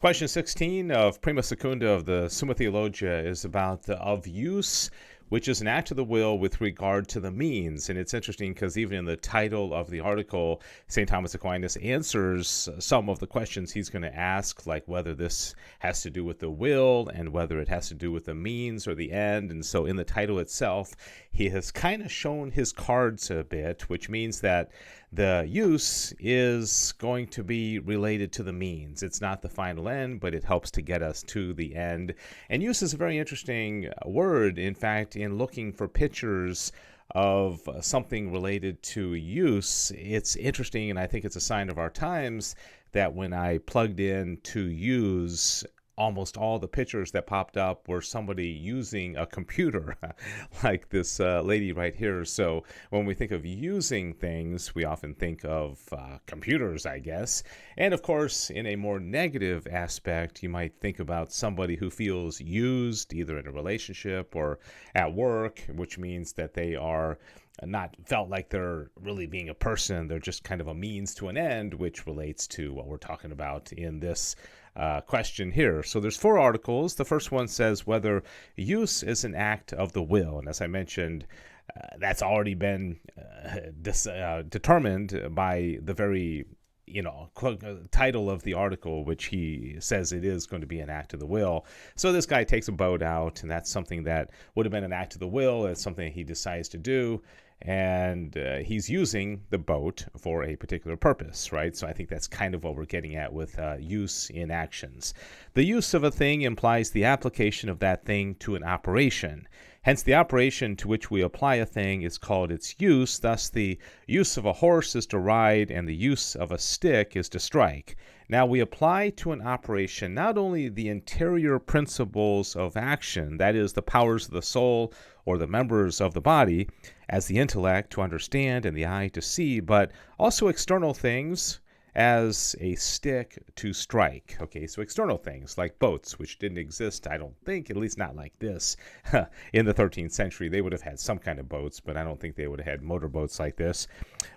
Question 16 of Prima Secunda of the Summa Theologia is about the of use, which is an act of the will with regard to the means. And it's interesting because even in the title of the article, St. Thomas Aquinas answers some of the questions he's going to ask, like whether this has to do with the will and whether it has to do with the means or the end. And so in the title itself, he has kind of shown his cards a bit, which means that the use is going to be related to the means. It's not the final end, but it helps to get us to the end. And use is a very interesting word. In fact, in looking for pictures of something related to use, it's interesting, and I think it's a sign of our times, that when I plugged in to use, almost all the pictures that popped up were somebody using a computer, like this lady right here. So when we think of using things, we often think of computers, I guess. And of course, in a more negative aspect, you might think about somebody who feels used, either in a relationship or at work, which means that they are not felt like they're really being a person. They're just kind of a means to an end, which relates to what we're talking about in this question here. So there's 4 articles. The first one says whether use is an act of the will. And as I mentioned, that's already been determined by the very title of the article, which he says it is going to be an act of the will. So this guy takes a boat out, and that's something that would have been an act of the will. It's something he decides to do, and he's using the boat for a particular purpose, right? So I think that's kind of what we're getting at with use in actions. The use of a thing implies the application of that thing to an operation. Hence, the operation to which we apply a thing is called its use. Thus, the use of a horse is to ride, and the use of a stick is to strike. Now, we apply to an operation not only the interior principles of action, that is, the powers of the soul or the members of the body, as the intellect to understand and the eye to see, but also external things, as a stick to strike. Okay, so external things like boats, which didn't exist, I don't think, at least not like this, in the 13th century. They would have had some kind of boats, but I don't think they would have had motorboats like this.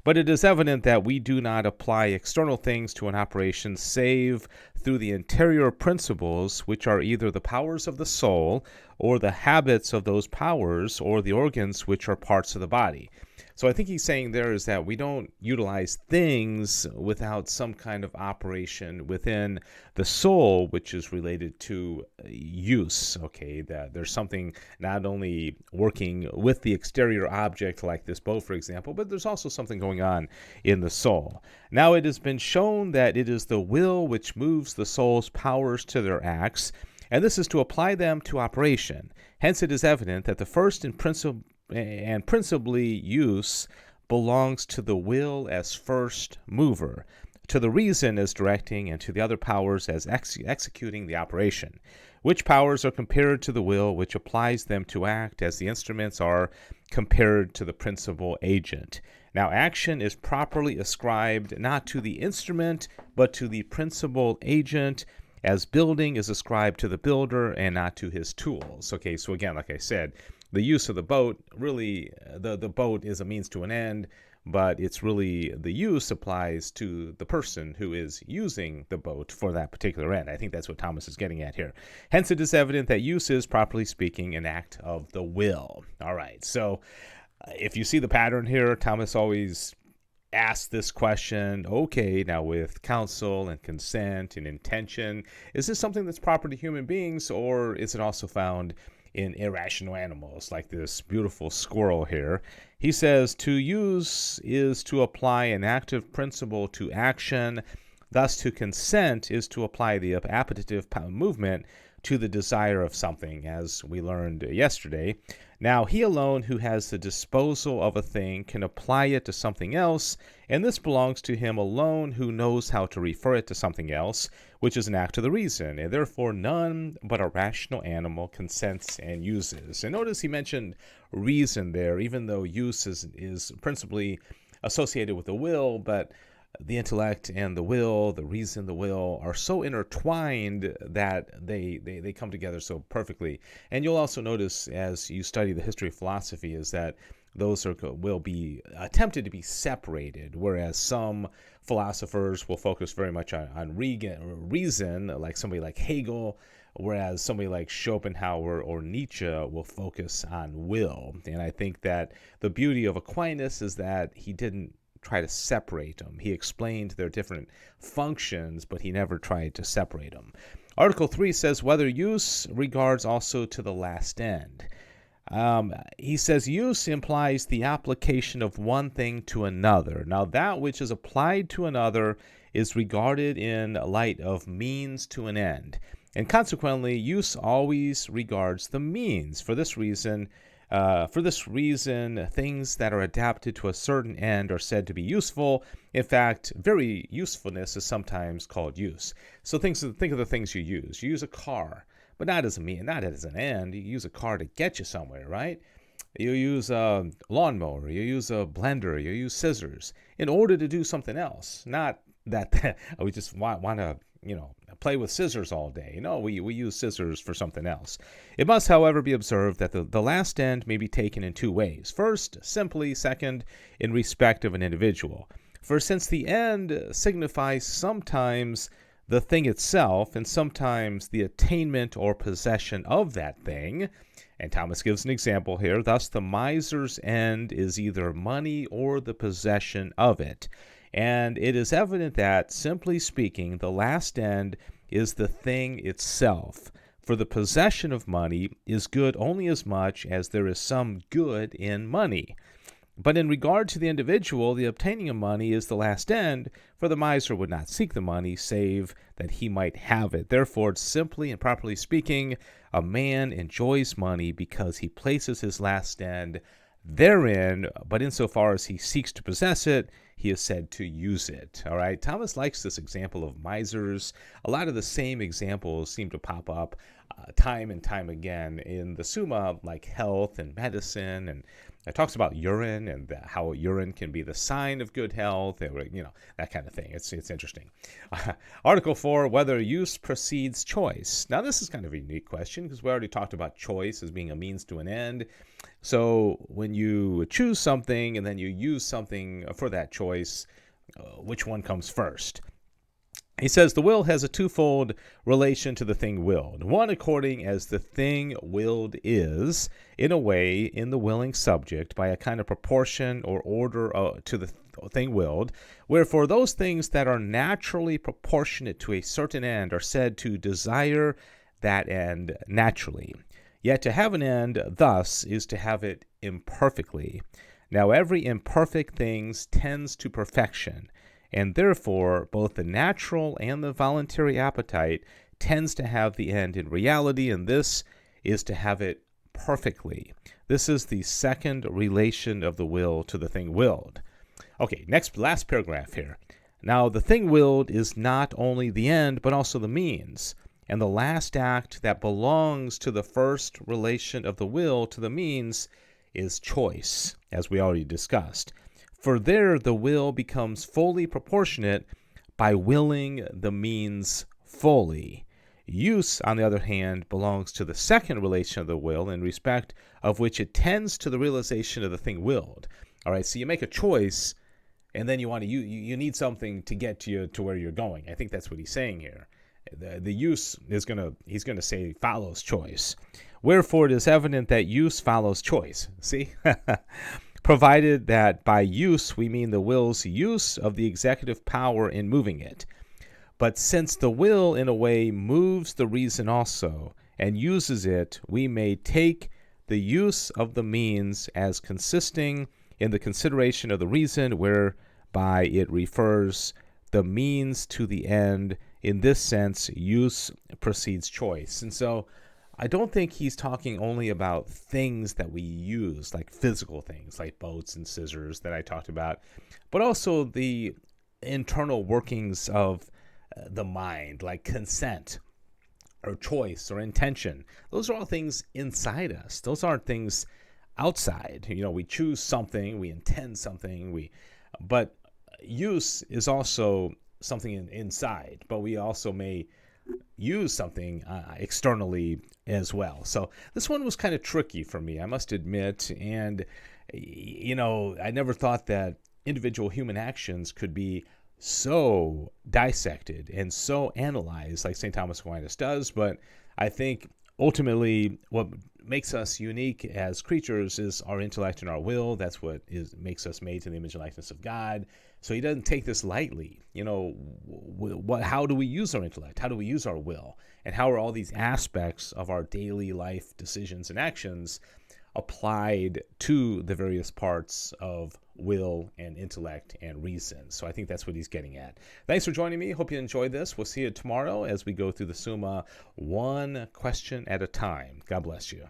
But it is evident that we do not apply external things to an operation save through the interior principles, which are either the powers of the soul or the habits of those powers or the organs which are parts of the body. So I think he's saying there is that we don't utilize things without some kind of operation within the soul, which is related to use, okay? That there's something not only working with the exterior object like this boat, for example, but there's also something going on in the soul. Now it has been shown that it is the will which moves the soul's powers to their acts, and this is to apply them to operation. Hence it is evident that the first and principally use belongs to the will as first mover, to the reason as directing, and to the other powers as executing the operation, which powers are compared to the will which applies them to act, as the instruments are compared to the principal agent. Now, action is properly ascribed not to the instrument, but to the principal agent, as building is ascribed to the builder and not to his tools. Okay, so again, like I said, the use of the boat, really, the boat is a means to an end, but it's really the use applies to the person who is using the boat for that particular end. I think that's what Thomas is getting at here. Hence, it is evident that use is, properly speaking, an act of the will. All right, so if you see the pattern here, Thomas always asks this question, okay, now with counsel and consent and intention, is this something that's proper to human beings, or is it also found in irrational animals like this beautiful squirrel here? He says, to use is to apply an active principle to action. Thus, to consent is to apply the appetitive movement to the desire of something, as we learned yesterday. Now, he alone who has the disposal of a thing can apply it to something else, and this belongs to him alone who knows how to refer it to something else, which is an act of the reason, and therefore none but a rational animal consents and uses. And notice he mentioned reason there, even though use is principally associated with the will, but the intellect and the will, the reason, the will, are so intertwined that they come together so perfectly. And you'll also notice as you study the history of philosophy is that those will be attempted to be separated, whereas some philosophers will focus very much on reason, like somebody like Hegel, whereas somebody like Schopenhauer or Nietzsche will focus on will. And I think that the beauty of Aquinas is that he didn't try to separate them. He explained their different functions, but he never tried to separate them. Article 3 says, whether use regards also to the last end. He says use implies the application of one thing to another. Now, that which is applied to another is regarded in light of means to an end. And consequently, use always regards the means. For this reason, things that are adapted to a certain end are said to be useful. In fact, very usefulness is sometimes called use. So think of the things you use. You use a car, but not as a mean, not as an end. You use a car to get you somewhere, right? You use a lawnmower, you use a blender, you use scissors in order to do something else. Not that we just want to, play with scissors all day. No, we use scissors for something else. It must, however, be observed that the last end may be taken in two ways. First, simply. Second, in respect of an individual. For since the end signifies sometimes the thing itself and sometimes the attainment or possession of that thing, and Thomas gives an example here, thus the miser's end is either money or the possession of it. And it is evident that, simply speaking, the last end is the thing itself. For the possession of money is good only as much as there is some good in money. But in regard to the individual, the obtaining of money is the last end, for the miser would not seek the money, save that he might have it. Therefore, simply and properly speaking, a man enjoys money because he places his last end therein, but insofar as he seeks to possess it, he is said to use it. All right. Thomas likes this example of misers. A lot of the same examples seem to pop up time and time again in the Summa, like health and medicine, and it talks about urine and how urine can be the sign of good health, that kind of thing. It's interesting. Article 4, whether use precedes choice. Now, this is kind of a unique question because we already talked about choice as being a means to an end. So when you choose something and then you use something for that choice, which one comes first? He says the will has a twofold relation to the thing willed. One, according as the thing willed is, in a way, in the willing subject, by a kind of proportion or order to the thing willed. Wherefore, those things that are naturally proportionate to a certain end are said to desire that end naturally. Yet to have an end thus is to have it imperfectly. Now, every imperfect thing tends to perfection. And therefore, both the natural and the voluntary appetite tends to have the end in reality, and this is to have it perfectly. This is the second relation of the will to the thing willed. Okay, last paragraph here. Now, the thing willed is not only the end, but also the means. And the last act that belongs to the first relation of the will to the means is choice, as we already discussed. For there the will becomes fully proportionate by willing the means fully. Use, on the other hand, belongs to the second relation of the will in respect of which it tends to the realization of the thing willed. All right, so you make a choice, and then you need something to get you to where you're going. I think that's what he's saying here. The use he's going to say follows choice. Wherefore it is evident that use follows choice. See? Provided that by use we mean the will's use of the executive power in moving it. But since the will, in a way, moves the reason also, and uses it, we may take the use of the means as consisting in the consideration of the reason, whereby it refers the means to the end. In this sense, use precedes choice. And so I don't think he's talking only about things that we use, like physical things, like boats and scissors that I talked about, but also the internal workings of the mind, like consent or choice or intention. Those are all things inside us. Those aren't things outside. We choose something, we intend something, but use is also something inside, but we also may use something externally as well. So this one was kind of tricky for me, I must admit, and I never thought that individual human actions could be so dissected and so analyzed like St. Thomas Aquinas does. But I think ultimately what makes us unique as creatures is our intellect and our will. That's what makes us made to the image and likeness of God. So he doesn't take this lightly. How do we use our intellect? How do we use our will? And how are all these aspects of our daily life decisions and actions applied to the various parts of will and intellect and reason? So I think that's what he's getting at. Thanks for joining me. Hope you enjoyed this. We'll see you tomorrow as we go through the Summa one question at a time. God bless you.